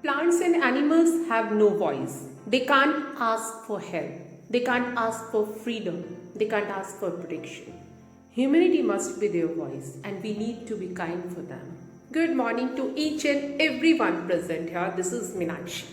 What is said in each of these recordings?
Plants and animals have no voice. They can't ask for help. They can't ask for freedom. They can't ask for protection. Humanity must be their voice, and we need to be kind for them. Good morning to each and everyone present here. This is Meenakshi.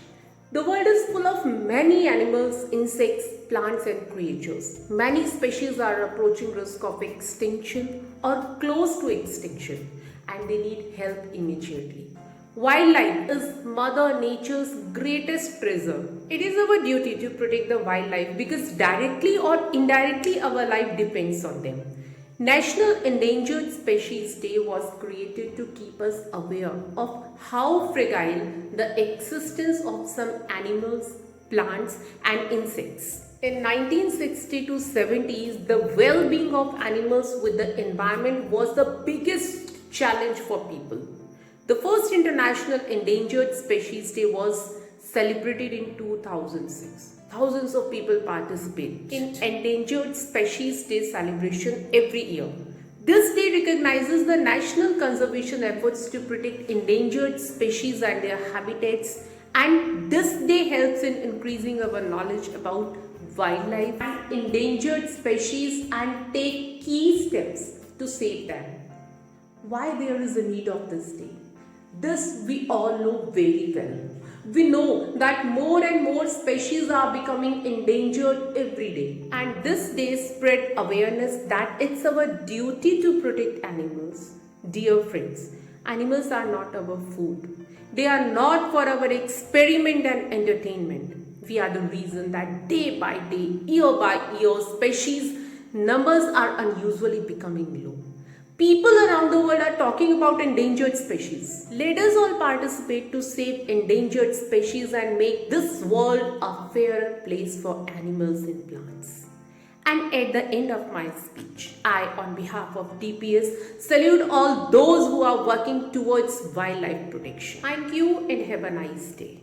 The world is full of many animals, insects, plants, and creatures. Many species are approaching risk of extinction or close to extinction, and they need help immediately. Wildlife is Mother Nature's greatest treasure. It is our duty to protect the wildlife because directly or indirectly our life depends on them. National Endangered Species Day was created to keep us aware of how fragile the existence of some animals, plants, and insects. In 1960 to 70s, the well-being of animals with the environment was the biggest challenge for people. The first International Endangered Species Day was celebrated in 2006. Thousands of people participate in Endangered Species Day celebration every year. This day recognizes the national conservation efforts to protect endangered species and their habitats, and this day helps in increasing our knowledge about wildlife and endangered species and take key steps to save them. Why there is a need of this day? This we all know very well. We know that more and more species are becoming endangered every day, and this day spread awareness that it's our duty to protect animals. Dear friends, animals are not our food. They are not for our experiment and entertainment. We are the reason that day by day, year by year, species numbers are unusually becoming low. People around the world are talking about endangered species. Let us all participate to save endangered species and make this world a fairer place for animals and plants. And at the end of my speech, I, on behalf of DPS, salute all those who are working towards wildlife protection. Thank you and have a nice day.